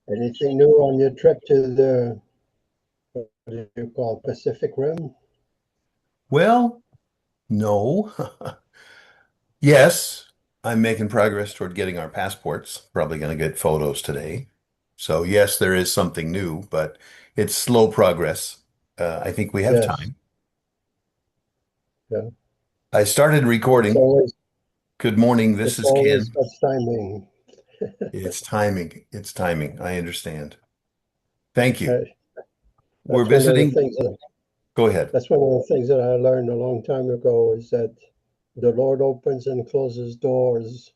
Anything new on your trip to the, what do you call, Pacific Rim? Well, no. Yes, I'm making progress toward getting our passports. Probably going to get photos today. So, yes, there is something new, but it's slow progress. I think we have Yes, time. yeah. I started It's recording. always Good morning. This it's is always Ken. got timing. It's timing. It's timing. I understand. Thank you. Uh, We're that's one of the visiting. things that Go ahead. that's one of the things that I learned a long time ago is that the Lord opens and closes doors,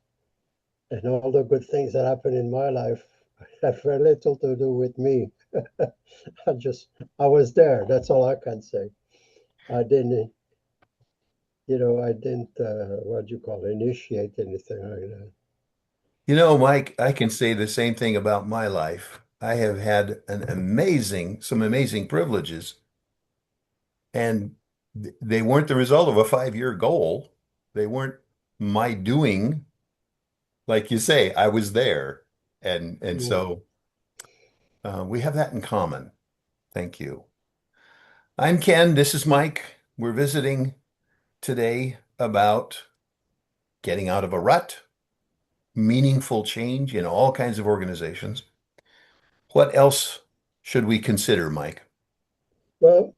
and all the good things that happen in my life have very little to do with me. I just I was there. That's all I can say. I didn't, I didn't what do you call it, initiate anything like that. Mike, I can say the same thing about my life. I have had some amazing privileges, and they weren't the result of a 5-year goal. They weren't my doing. Like you say, I was there. And Mm. so we have that in common. Thank you. I'm Ken. This is Mike. We're visiting today about getting out of a rut, meaningful change in all kinds of organizations. What else should we consider, Mike? Well,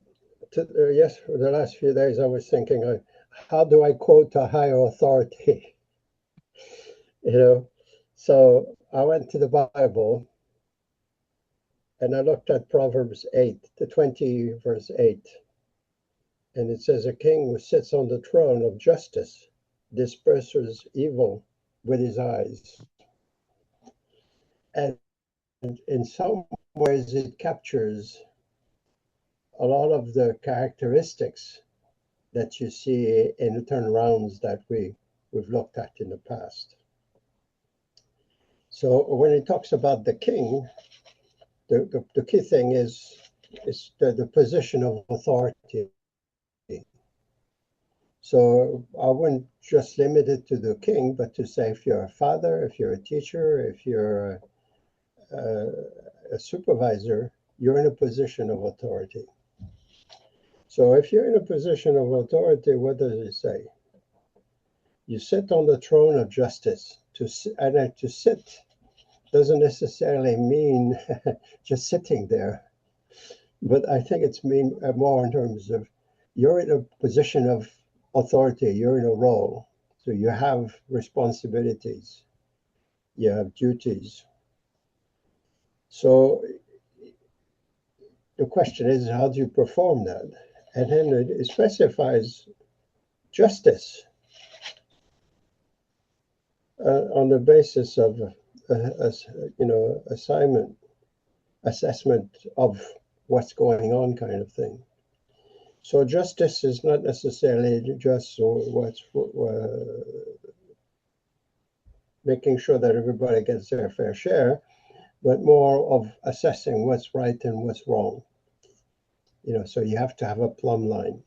yes, for the last few days I was thinking, how do I quote a higher authority? You know, so I went to the Bible and I looked at Proverbs 8, the 20 verse 8, and it says, "A king who sits on the throne of justice disperses evil with his eyes." And in some ways, it captures a lot of the characteristics that you see in the turnarounds that we've looked at in the past. So when he talks about the king, the key thing is the position of authority. So I wouldn't just limit it to the king, but to say if you're a father, if you're a teacher, if you're a, a supervisor, you're in a position of authority. So if you're in a position of authority, what does it say? You sit on the throne of justice. To sit doesn't necessarily mean just sitting there, but I think it's mean more in terms of you're in a position of authority, you're in a role, so you have responsibilities, you have duties. So the question is, how do you perform that? And then it specifies justice on the basis of assignment, assessment of what's going on, kind of thing. So justice is not necessarily just what's making sure that everybody gets their fair share, but more of assessing what's right and what's wrong. So you have to have a plumb line.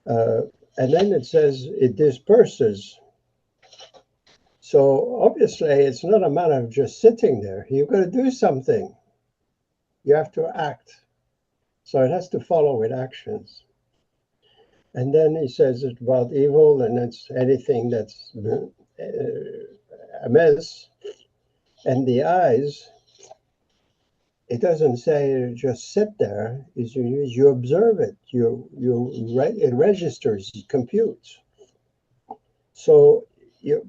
Uh, and then it says it disperses. So obviously, it's not a matter of just sitting there. You've got to do something. You have to act. So it has to follow with actions. And then he says it's about evil, and it's anything that's amiss. And the eyes, it doesn't say just sit there. You observe it. It registers, it computes. So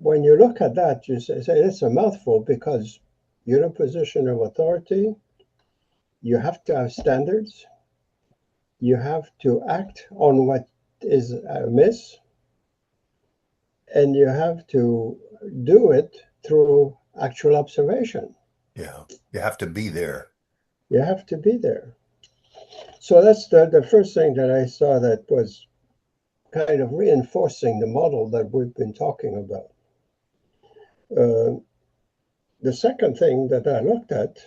when you look at that, you say it's a mouthful because you're in a position of authority. You have to have standards. You have to act on what is amiss, and you have to do it through actual observation. Yeah, you have to be there. You have to be there. So that's the first thing that I saw that was kind of reinforcing the model that we've been talking about. Uh, the second thing that I looked at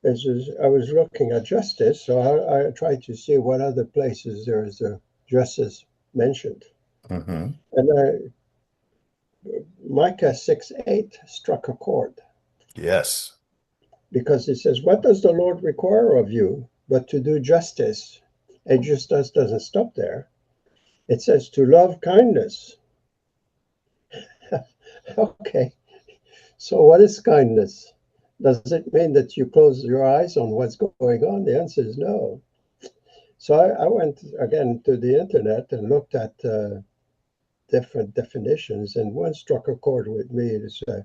is I was looking at justice, so I tried to see what other places there is a justice mentioned. Hmm. And Micah 6:8 struck a chord. Yes. because it says, what does the Lord require of you but to do justice? And justice doesn't stop there. It says to love kindness. Okay, so what is kindness? Does it mean that you close your eyes on what's going on? The answer is no. So I went again to the internet and looked at different definitions, and one struck a chord with me. It's a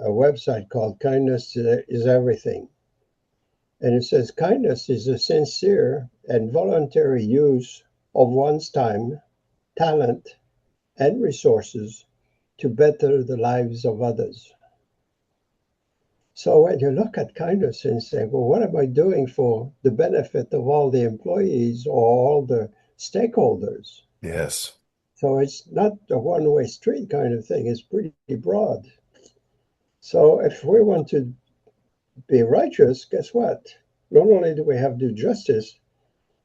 website called Kindness is Everything. And it says kindness is a sincere and voluntary use of one's time, talent, and resources to better the lives of others. So when you look at kindness and say, well, what am I doing for the benefit of all the employees or all the stakeholders? Yes. So it's not a one-way street kind of thing. It's pretty broad. So if we want to be righteous, guess what? Not only do we have to do justice,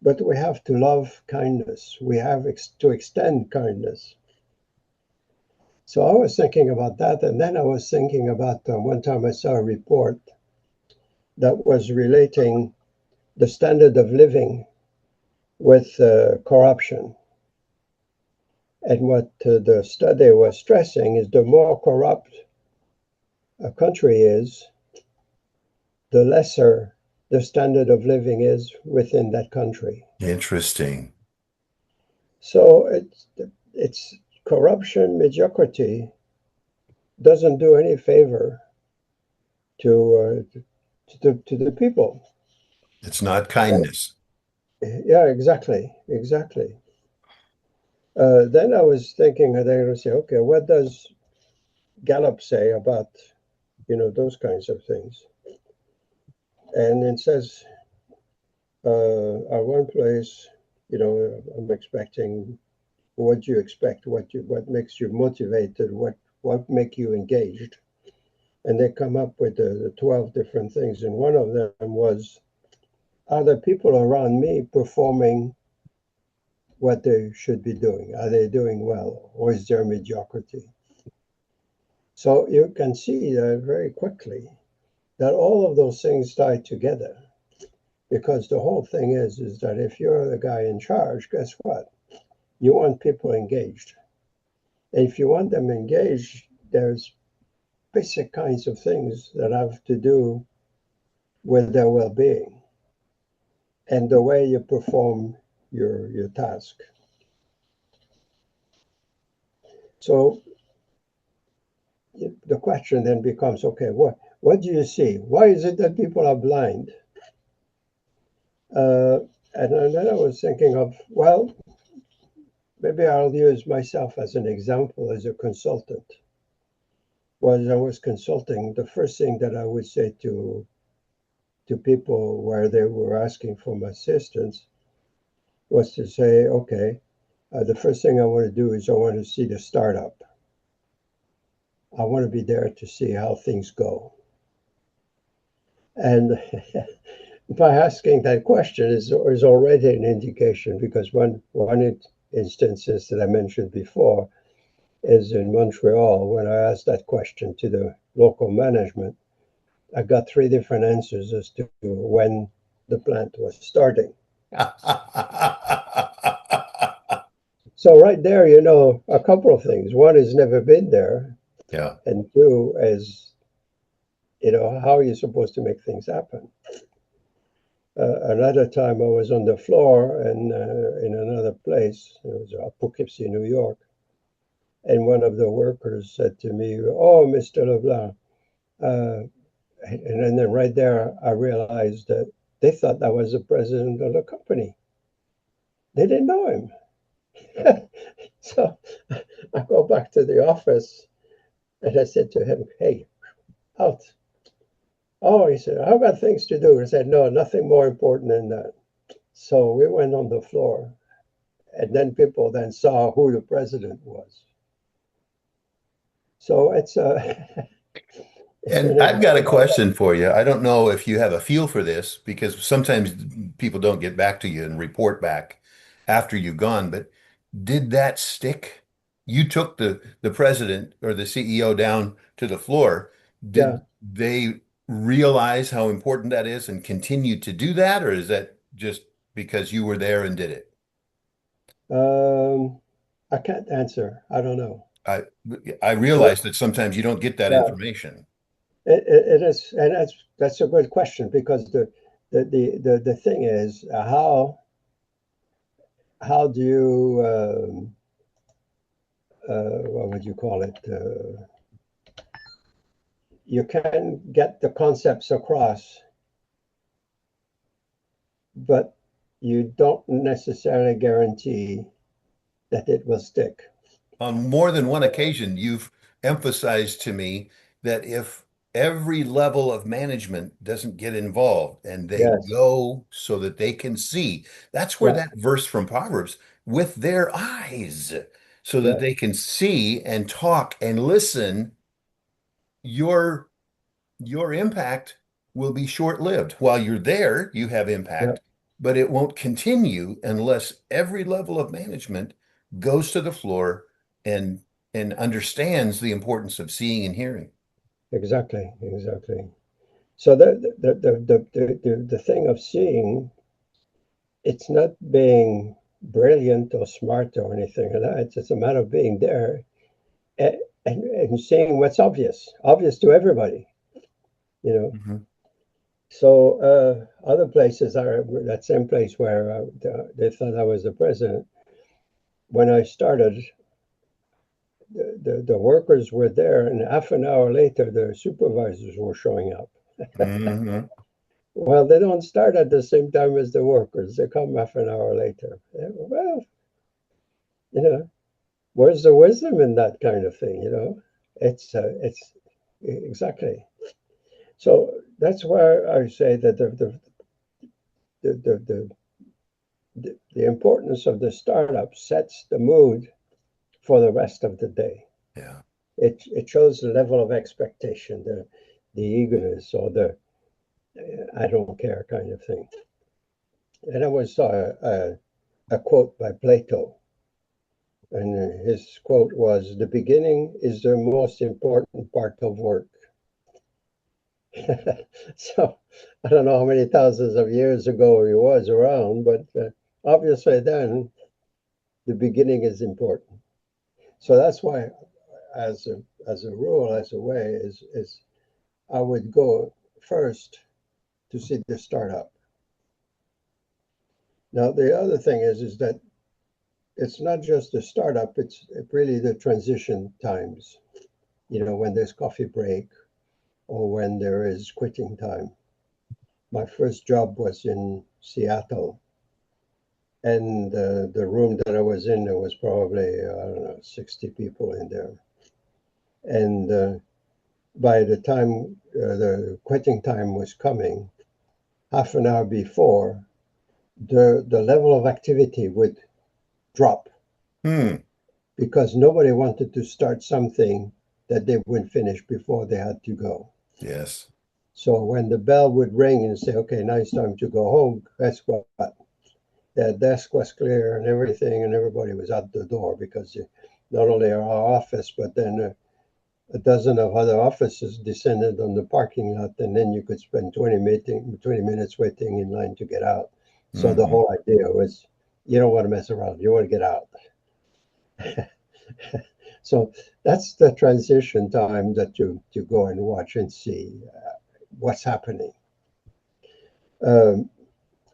but we have to love kindness. We have to extend kindness. So I was thinking about that, and then I was thinking about one time I saw a report that was relating the standard of living with corruption. And what the study was stressing is the more corrupt a country is, the lesser the standard of living is within that country. Interesting. So it's corruption, mediocrity doesn't do any favor to the people. It's not So, kindness. yeah, exactly. Then I was thinking, and I was say, okay, what does Gallup say about those kinds of things? And it says, at one place, I'm expecting what you expect, what makes you motivated, what make you engaged, and they come up with the 12 different things, and one of them was, are the people around me performing what they should be doing? Are they doing well, or is there mediocrity? So you can see very quickly that all of those things tie together, because the whole thing is that if you're the guy in charge, guess what? You want people engaged. And if you want them engaged, there's basic kinds of things that have to do with their well-being and the way you perform your task. So the question then becomes, okay, what do you see? Why is it that people are blind? Uh, and then I was thinking of, well, maybe I'll use myself as an example as a consultant. When I was consulting, the first thing that I would say to people where they were asking for my assistance was to say, okay, the first thing I want to do is I want to see the startup. I want to be there to see how things go. And by asking that question is already an indication, because one instances that I mentioned before is in Montreal. When I asked that question to the local management, I got three different answers as to when the plant was starting. So right there, a couple of things. One is never been there, Yeah. and two is, how are you supposed to make things happen? Another time I was on the floor and in another place, it was Poughkeepsie, New York, and one of the workers said to me, "Oh, Mr. Leblanc," and then right there I realized that they thought I was the president of the company. They didn't know him. So I go back to the office and I said to him, "Hey, out." Oh, he said, "I've got things to do." I said, "No, nothing more important than that." So we went on the floor, and then people then saw who the president was. So it's And an I've got a example. question for you. I don't know if you have a feel for this because sometimes people don't get back to you and report back after you've gone, but did that stick? You took the president or the CEO down to the floor. Did Yeah. they realize how important that is and continue to do that, or is that just because you were there and did it? Um, I can't answer. I don't know. I I What? realize that sometimes you don't get that Yeah, information. it is, and that's a good question because the thing is, how do you what would you call it? You can get the concepts across, but you don't necessarily guarantee that it will stick. On more than one occasion, you've emphasized to me that if every level of management doesn't get involved and they Yes. go so that they can see, that's where Yeah. that verse from Proverbs, with their eyes, so that Yeah. they can see and talk and listen, your your impact will be short-lived. While you're there, you have Yeah. impact, but it won't continue unless every level of management goes to the floor and and understands the importance of seeing and hearing. Exactly. Exactly. So the thing of seeing, it's not being brilliant or smart or anything like that. It's just a matter of being there and, and seeing what's obvious to everybody, you know. Mhm. So other places are that same place where they thought I was the president. When I started, the workers were there, and half an hour later, the supervisors were showing up. Mhm. Well, they don't start at the same time as the workers. They come half an hour later. Yeah, well, you know, where's the wisdom in that kind of thing? It's exactly. So that's why I say that the, the, the, the importance of the startup sets the mood for the rest of the day. Yeah. It shows the level of expectation, the eagerness, or the I don't care kind of thing. And I once saw a quote by Plato, and his quote was, "The beginning is the most important part of work." So I don't know how many thousands of years ago he was around, but obviously then the beginning is important. So that's why, as a rule, as a way, is I would go first to see the startup. Now the other thing is that it's not just the startup; it's really the transition times. When there's coffee break or when there is quitting time. My first job was in Seattle, and the room that I was in, there was probably, I don't know, 60 people in there. And by the time the quitting time was coming, half an hour before, the level of activity would drop Hmm. because nobody wanted to start something that they wouldn't finish before they had to go. Yes. So when the bell would ring and say, okay, now it's time to go home, guess what? The desk was clear and everything, and everybody was out the door because not only our office, but then a dozen of other offices descended on the parking lot, and then you could spend 20 minutes waiting in line to get out. So the Mhm. whole idea was you don't want to mess around, you want to get out. So that's the transition time that you go and watch and see what's happening. Um,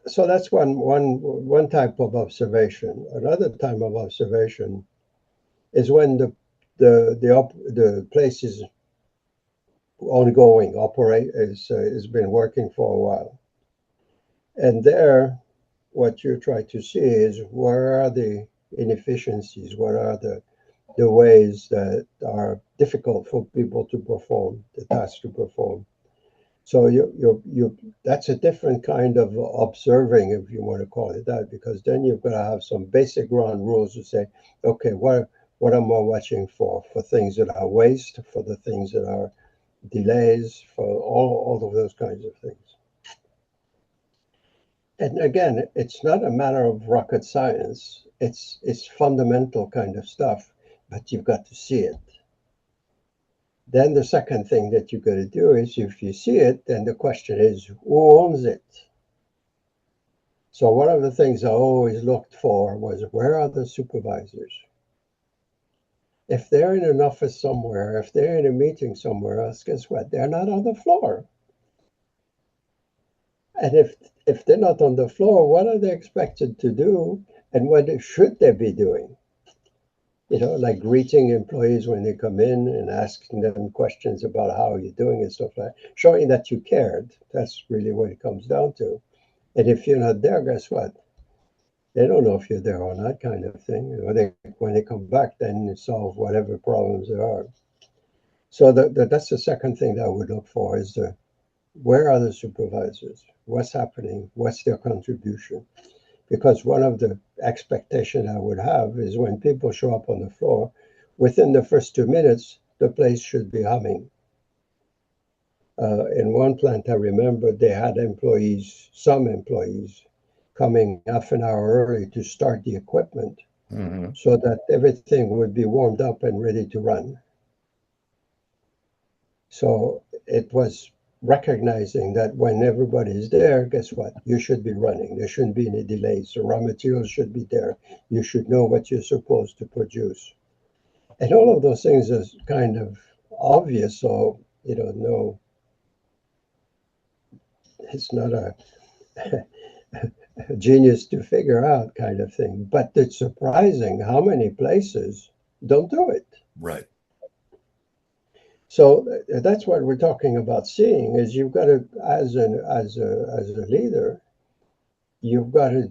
so that's one type of observation. Another type of observation is when the place is ongoing, operate is has been working for a while, and there, what you try to see is where are the inefficiencies, what are the ways that are difficult for people to perform the tasks to perform. So you that's a different kind of observing, if you want to call it that, because then you've got to have some basic ground rules to say, okay, what am I watching for things that are waste, for the things that are delays, for all of those kinds of things. And again, it's not a matter of rocket science. It's fundamental kind of stuff, but you've got to see it. Then the second thing that you got to do is if you see it, then the question is, who owns it? So one of the things I always looked for was, where are the supervisors? If they're in an office somewhere, if they're in a meeting somewhere else, guess what? They're not on the floor. And if they're not on the floor, what are they expected to do? And what should they be doing? Like greeting employees when they come in and asking them questions about how you're doing and stuff like that, showing that you cared. That's really what it comes down to. And if you're not there, guess what? They don't know if you're there or not, kind of thing. When they come back, then you solve whatever problems there are. So that's the second thing that I would look for is where are the supervisors? What's happening? What's their contribution? Because one of the expectations I would have is when people show up on the floor, within the first 2 minutes, the place should be humming. In one plant, I remember they had some employees, coming half an hour early to start the equipment Mm-hmm. so that everything would be warmed up and ready to run. So it was recognizing that when everybody is there, guess what? You should be running. There shouldn't be any delays. The raw materials should be there. You should know what you're supposed to produce. And all of those things are kind of obvious. So, no, it's not a genius to figure out kind of thing. But it's surprising how many places don't do it. Right. So that's what we're talking about seeing is you've got to, as a leader, you've got to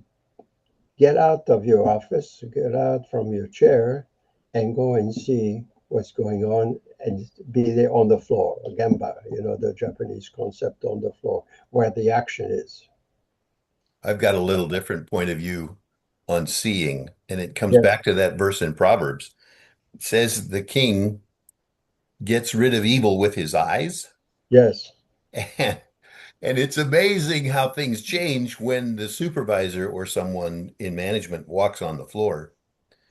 get out of your office, get out from your chair, and go and see what's going on and be there on the floor. Gemba, the Japanese concept on the floor, where the action is. I've got a little different point of view on seeing, and it comes Yes, back to that verse in Proverbs. It says the king gets rid of evil with his eyes. yes, And, and it's amazing how things change when the supervisor or someone in management walks on the floor.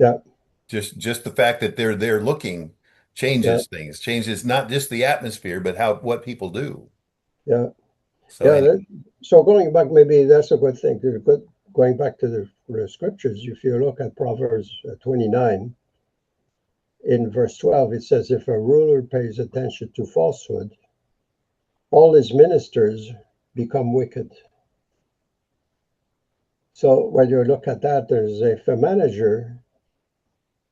yeah, Just the fact that they're there looking yeah, changes things, changes not just the atmosphere, but what people do. yeah, So yeah. anyway, So going back, maybe that's a good thing. Going back to the scriptures, if you look at Proverbs 29, in verse 12, it says, if a ruler pays attention to falsehood, all his ministers become wicked. So when you look at that, if a manager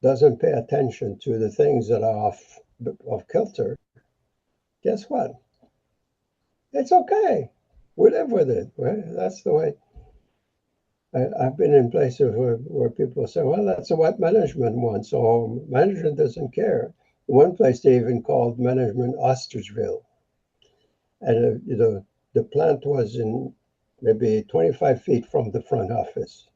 doesn't pay attention to the things that are off kilter, guess what? It's okay. We live with it. Right? That's the way. I've been in places where people say, well, that's what management wants, or management doesn't care. In one place, they even called management Ostrichville. And the plant was in maybe 25 feet from the front office.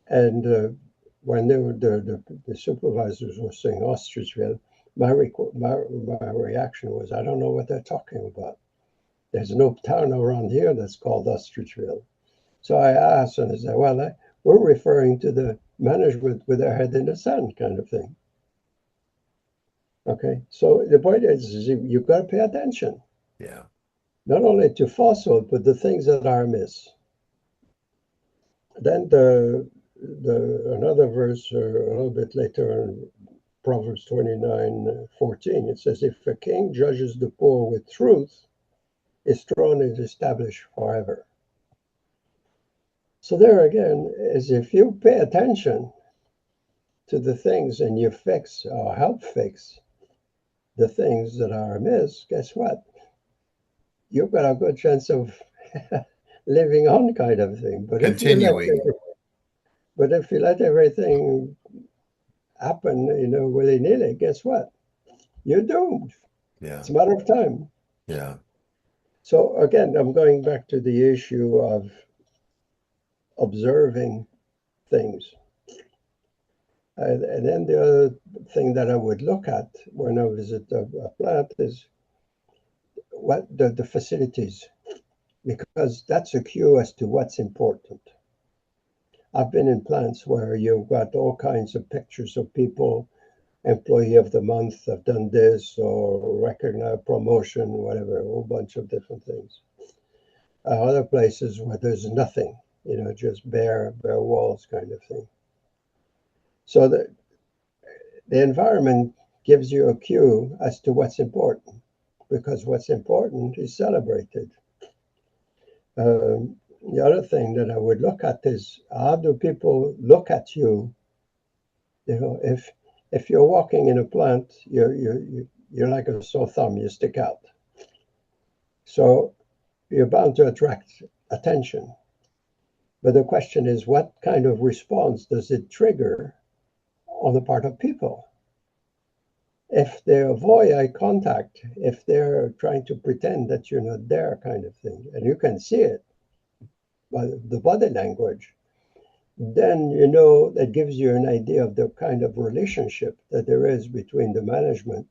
And when the supervisors were saying Ostrichville, my reaction was, I don't know what they're talking about. There's no town around here that's called Ostrichville. So I asked, and I said, well, we're referring to the management with their head in the sand kind of thing. Okay, so the point is you've got to pay attention, yeah. not only to falsehood, but the things that are amiss. Then another verse a little bit later in Proverbs 29:14, it says, if a king judges the poor with truth, his throne is established forever. So there again is if you pay attention to the things and you fix or help fix the things that are amiss, guess what? You've got a good chance of living on kind of thing. Continuing. But if you let everything happen, willy-nilly, guess what? You're doomed. Yeah. It's a matter of time. Yeah. So again, I'm going back to the issue of observing things. And then the other thing that I would look at when I visit a plant is what the facilities, because that's a cue as to what's important. I've been in plants where you've got all kinds of pictures of people employee of the month, I've done this, or recognize promotion, whatever, a whole bunch of different things. Other places where there's nothing, just bare walls kind of thing. So the environment gives you a cue as to what's important, because what's important is celebrated. The other thing that I would look at is, how do people look at you? If you're walking in a plant, you're like a sore thumb, you stick out. So you're bound to attract attention. But the question is, what kind of response does it trigger on the part of people? If they avoid eye contact, if they're trying to pretend that you're not there, kind of thing, and you can see it by the body language, then that gives you an idea of the kind of relationship that there is between the management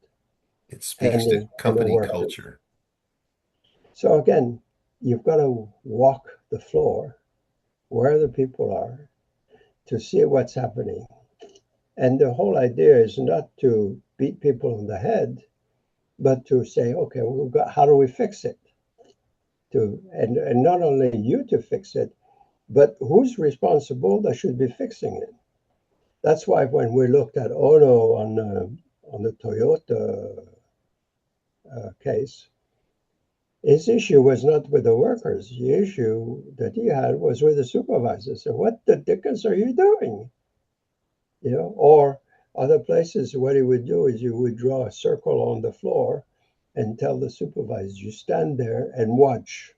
It speaks and to the company workers. culture. So again, you've got to walk the floor where the people are to see what's happening. And the whole idea is not to beat people on the head, but to say, okay, how do we fix it? And not only you to fix it, but who's responsible that should be fixing it? That's why when we looked at Ono on the Toyota case, his issue was not with the workers. The issue that he had was with the supervisors. So what the dickens are you doing? Or other places, what he would do is you would draw a circle on the floor and tell the supervisor, you stand there and watch.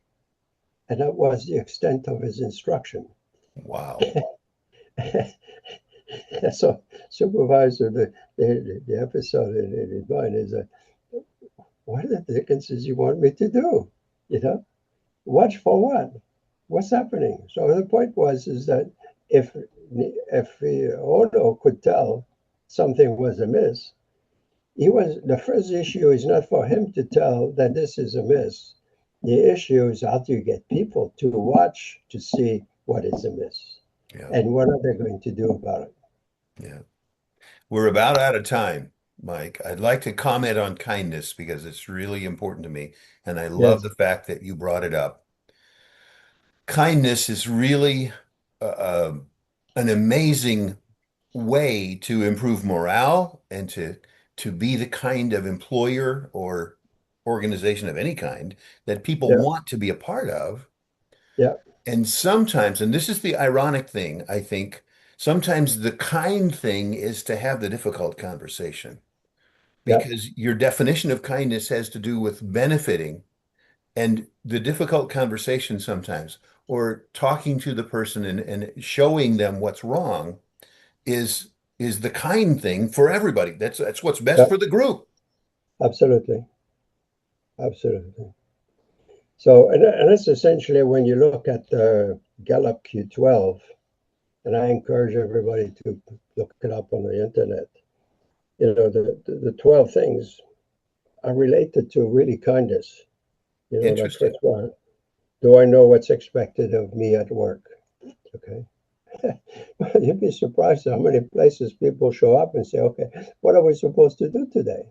And that was the extent of his instruction. Wow. So, supervisor, the episode in mine is that, what are the dickens does you want me to do? Watch for what? What's happening? So the point is that if Odo could tell something was amiss, the first issue is not for him to tell that this is amiss. The issue is, how do you get people to watch to see what is amiss, Yeah. and what are they going to do about it? Yeah. We're about out of time, Mike. I'd like to comment on kindness because it's really important to me. And I love Yes, the fact that you brought it up. Kindness is really an amazing way to improve morale and to be the kind of employer or organization of any kind that people yeah, want to be a part of. yeah, And sometimes, and this is the ironic thing, I think, sometimes the kind thing is to have the difficult conversation yeah, because your definition of kindness has to do with benefiting and the difficult conversation sometimes, or talking to the person and showing them what's wrong is is the kind thing for everybody. That's what's best yeah, for the group. absolutely, absolutely. So, and that's essentially when you look at Gallup Q12, and I encourage everybody to look it up on the internet. The 12 things are related to really kindness. Like Interesting. first one, do I know what's expected of me at work? Okay. You'd be surprised how many places people show up and say, okay, what are we supposed to do today?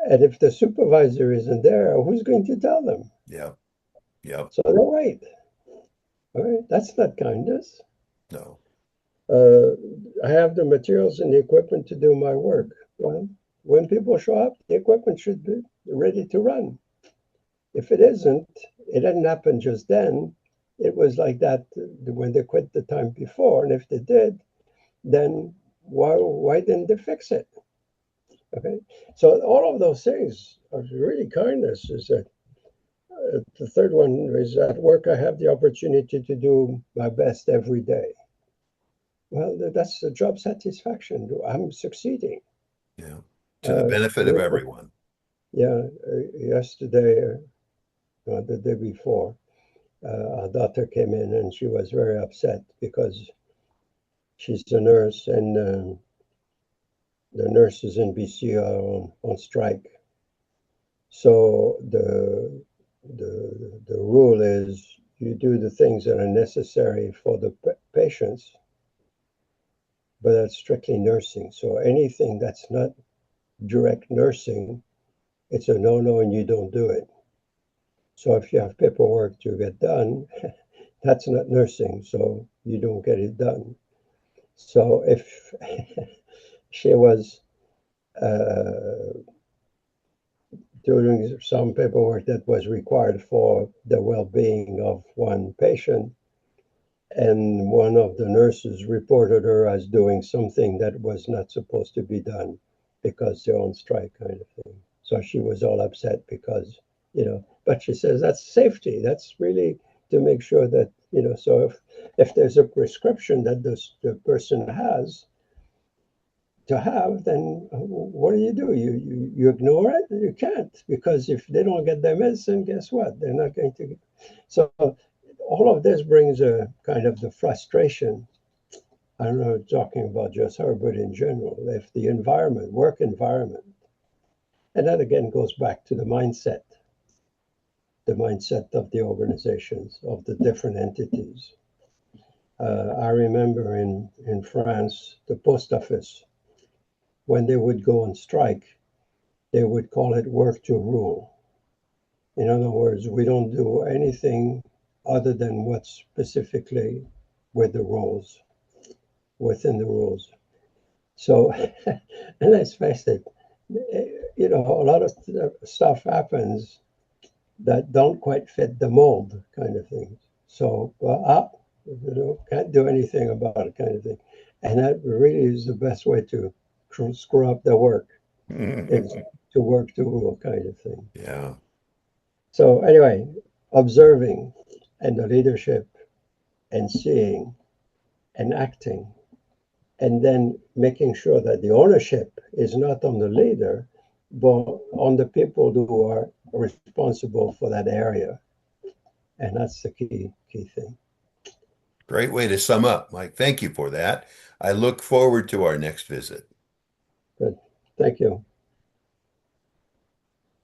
And if the supervisor isn't there, who's going to tell them? Yeah. Yeah. So they wait. All right. That's not kindness. No. Uh, I have the materials and the equipment to do my work. Well, when people show up, the equipment should be ready to run. If it isn't, it didn't happen just then. It was like that when they quit the time before. And if they did, then why didn't they fix it? Okay. So all of those things are really kindness. Is that the third one is, at work I have the opportunity to do my best every day. Well, that's the job satisfaction. I'm succeeding. Yeah. To the benefit of everyone. Yeah, yesterday, the day before, our daughter came in and she was very upset because she's a nurse, and the nurses in BC are on strike. So the rule is, you do the things that are necessary for the patients, but that's strictly nursing. So anything that's not direct nursing, it's a no-no and you don't do it. So if you have paperwork to get done, that's not nursing, so you don't get it done. So if she was uh, doing some paperwork that was required for the well-being of one patient, and one of the nurses reported her as doing something that was not supposed to be done because they're on strike, kind of thing. So she was all upset because, but she says that's safety. That's really to make sure that, so if there's a prescription that the person has to have, then what do? You ignore it? You can't, because if they don't get their medicine, guess what? They're not going to get. So all of this brings a kind of the frustration. I don't know, talking about just her, but in general, if the environment, work environment, and that again goes back to the mindset of the organizations, of the different entities. I remember in France, the post office, when they would go on strike, they would call it work to rule. In other words, we don't do anything other than what's specifically with the rules, within the rules. So, and let's face it, a lot of stuff happens that don't quite fit the mold, kind of thing. So, can't do anything about it, kind of thing. And that really is the best way to screw up the work. It's to work to rule, kind of thing. Yeah. So anyway, observing and the leadership and seeing and acting, and then making sure that the ownership is not on the leader, but on the people who are responsible for that area. And that's the key thing. Great way to sum up, Mike. Thank you for that. I look forward to our next visit. Good. Thank you.